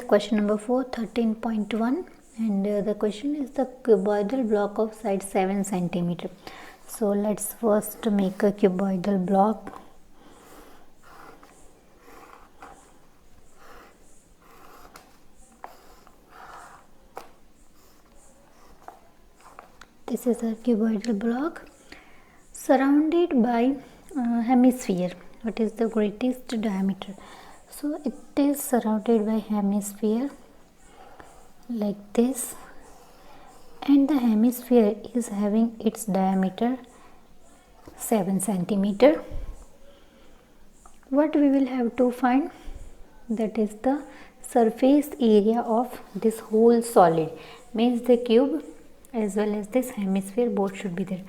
with question number 4, 13.1, and the question is the cuboidal block of side 7 centimeter. So let's first make a cuboidal block. This is a cuboidal block surrounded by hemisphere. What is the greatest diameter? So it is surrounded by hemisphere like this, and the hemisphere is having its diameter 7 centimeter. What we will have to find, that is the surface area of this whole solid, means the cube as well as this hemisphere both should be there.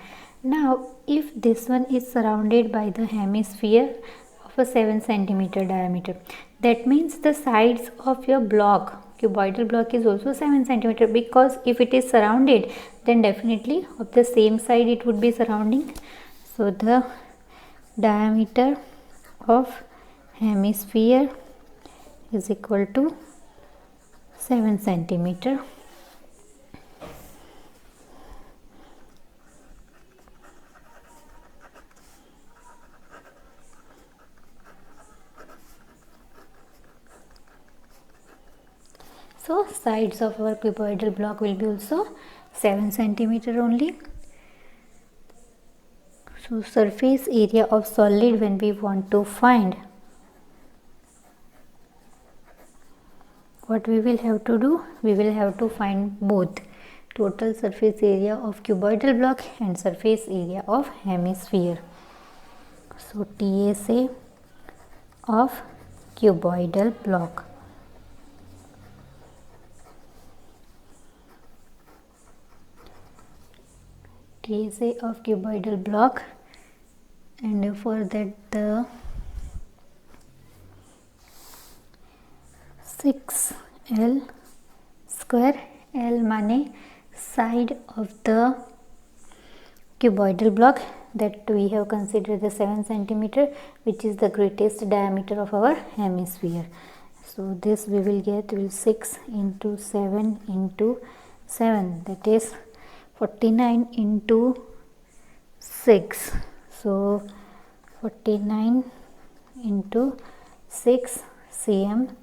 Now if this one is surrounded by the hemisphere of a 7 centimeter diameter, that means the sides of your block, cuboidal block, is also 7 centimeter, because if it is surrounded, then definitely of the same side it would be surrounding. So the diameter of hemisphere is equal to 7 centimeter. So sides of our cuboidal block will be also 7 centimeter only. So surface area of solid, when we want to find, what we will have to do, we will have to find both total surface area of cuboidal block and surface area of hemisphere. So TSA of cuboidal block. TSA of cuboidal block, and for that the 6L square, L माने side of the cuboidal block, that we have considered the 7 centimeter, which is the greatest diameter of our hemisphere. So this we will get 6 into 7 into 7, that is 49 into 6. So 49 into 6 cm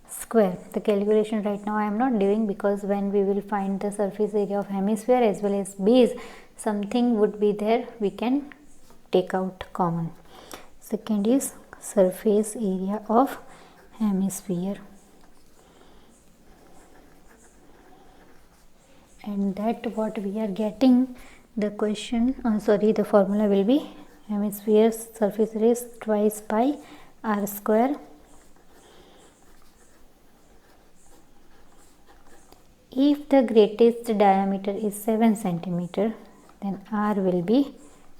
square. The calculation right now I am not doing, because when we will find the surface area of hemisphere as well as base, something would be there, we can take out common. Second is surface area of hemisphere, and that what we are getting, the question the formula will be hemisphere's surface area is twice pi r square. If the greatest diameter is 7 centimeter, then r will be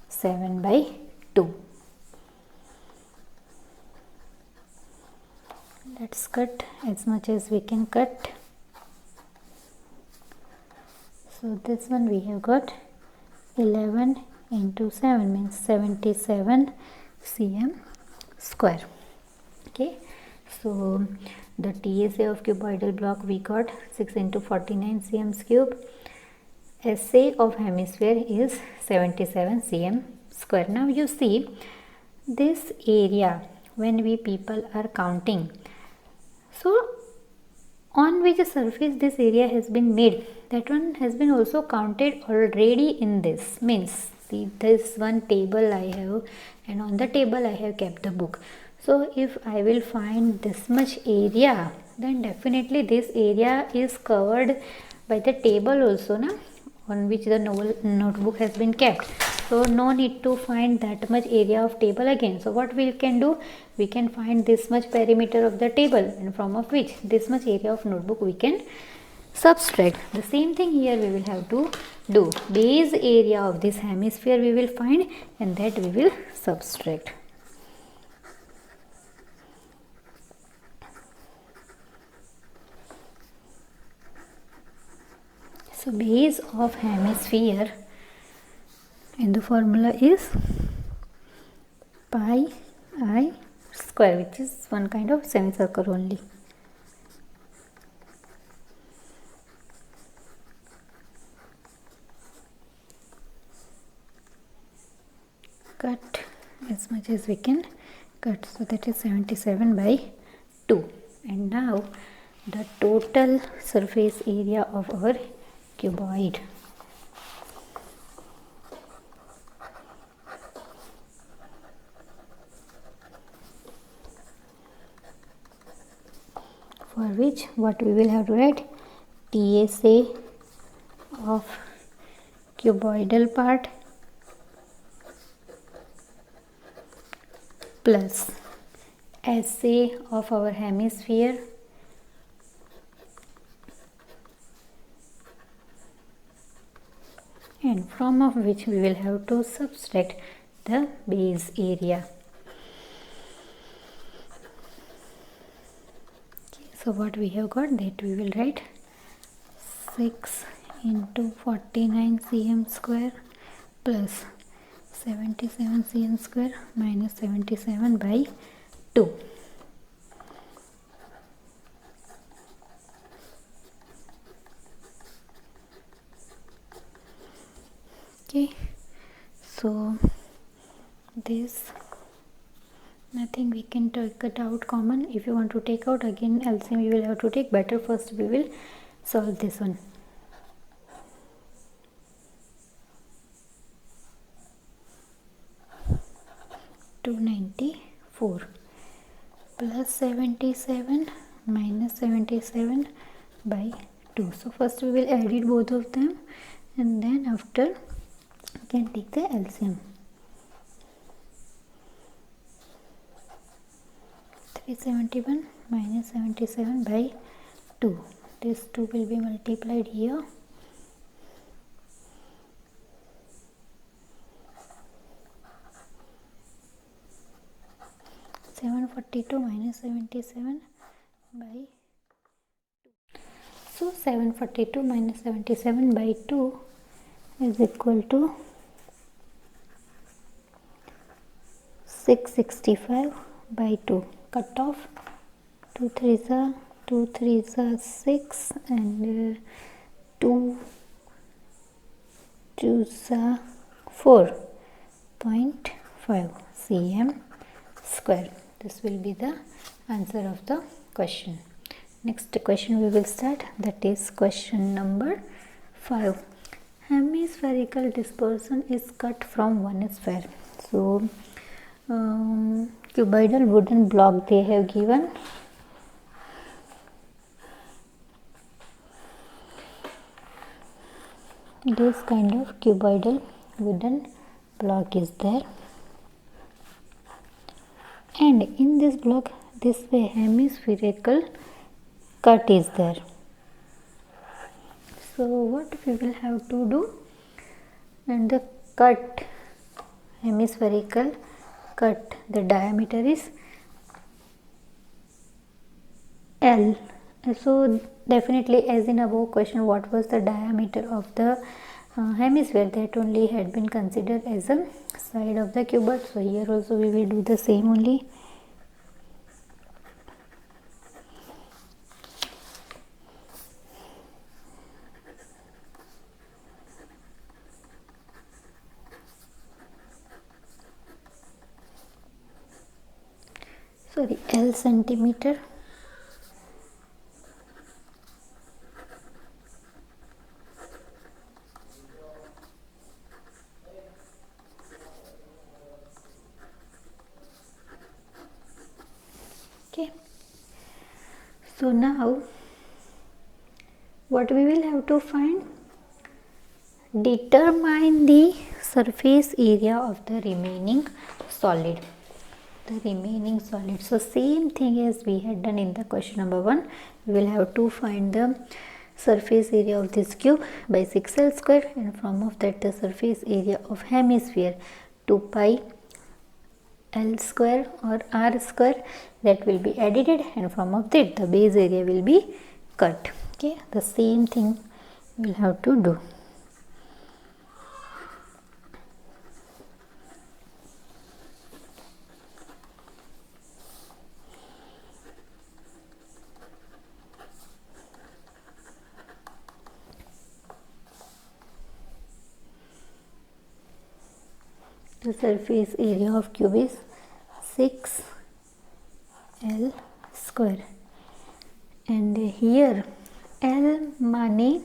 7 by 2. Let's cut as much as we can cut. So this one we have got 11 into 7 means 77 cm square. Okay, so the TSA of cuboidal block we got 6 into 49 cm cube. SA of hemisphere is 77 cm square. Now you see this area, when we people are counting, so on which surface this area has been made, that one has been also counted already in this. Means see, this one table I have, and on the table I have kept the book. So if I will find this much area, then definitely this area is covered by the table also, na, on which the notebook has been kept. So no need to find that much area of table again. So what we can do, we can find this much perimeter of the table, and from of which this much area of notebook we can subtract. The same thing here we will have to do. Base area of this hemisphere we will find, and that we will subtract. So base of hemisphere, and the formula is pi I square, which is one kind of semicircle only. cut as much as we can cut. So that is 77 by 2. And now the total surface area of our cuboid. For which what we will have to write, TSA of cuboidal part plus SA of our hemisphere and from of which we will have to subtract the base area. Okay, so what we have got, that we will write 6 into 49 cm square plus 77 cm square minus 77 by 2. Okay, so this nothing we can take it out common. If you want to take out again LCM you will have to take, better first we will solve this one. (294) plus 77 minus 77 by 2. So first we will edit both of them and then after we can take the LCM. 371 minus 77 by 2. This 2 will be multiplied here. (742 minus 77 by 2). So 742 minus 77 by 2 is equal to 665 by 2. Cut off 2 3s are 2 3s are 6 and 2 2s are 4.5 cm square. This will be the answer of the question. Next question we will start, that is question number 5. Hemispherical dispersion is cut from one sphere. So cuboidal wooden block they have given. This kind of cuboidal wooden block is there, and in this block this way hemispherical cut is there. So what we will have to do, and the cut, hemispherical cut, the diameter is L. So definitely, as in above question, what was the diameter of the hemisphere, that only had been considered as a side of the cuboid. So here also we will do the same only. Sorry, L centimeter. Okay, so now what we will have to find, determine the surface area of the remaining solid. So same thing as we had done in the question number 1, we will have to find the surface area of this cube by 6L square, and from of that the surface area of hemisphere 2 pi L square or R square, that will be added, and from of that the base area will be cut. Okay, the same thing we will have to do. The surface area of cube is 6L square, and here L means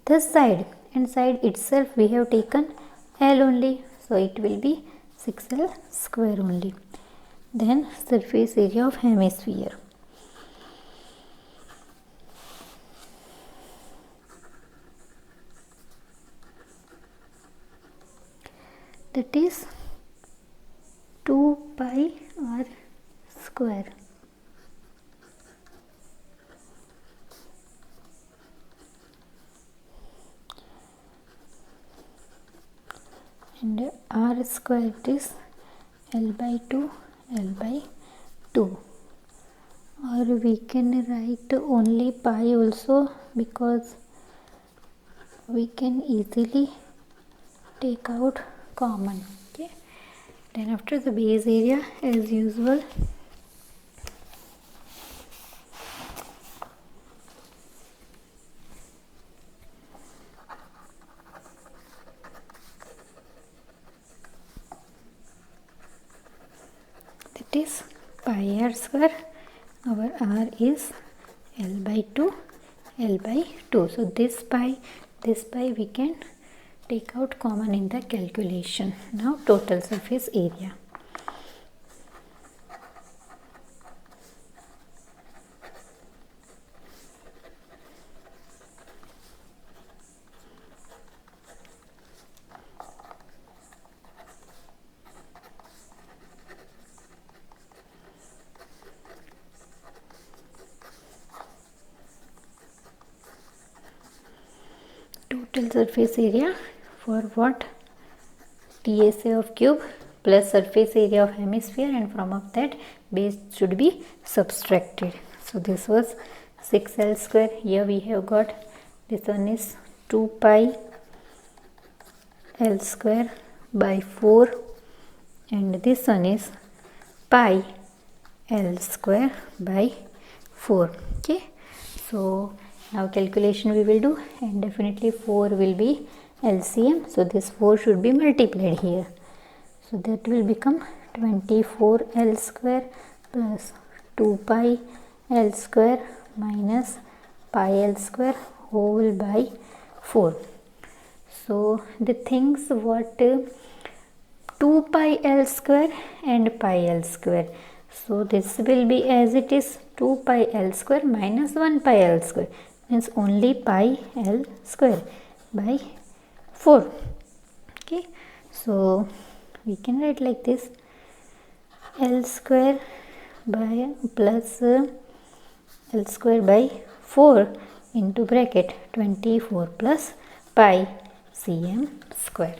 the side, and side itself we have taken L only, so it will be 6L square only. Then surface area of hemisphere. That is 2 pi r square. And r square is L by 2, L by 2. Or we can write only pi also, because we can easily take out common. Okay. Then after the base area, as usual, that is pi r square. Our r is L by 2, L by 2. So this pi we can take out common in the calculation. Now total surface area. Total surface area for what? TSA of cube plus surface area of hemisphere, and from of that base should be subtracted. So this was 6L square. Here we have got this one is 2 pi L square by 4, and this one is pi L square by 4. Okay, so now calculation we will do, and definitely 4 will be LCM, so this 4 should be multiplied here. So that will become 24L square plus 2 pi L square minus pi L square whole by 4. So the things what 2 pi L square and pi L square. So this will be as it is 2 pi L square minus 1 pi L square, means only pi L square by 4. Okay, so we can write like this: L square by plus L square by 4 into bracket 24 plus pi cm square.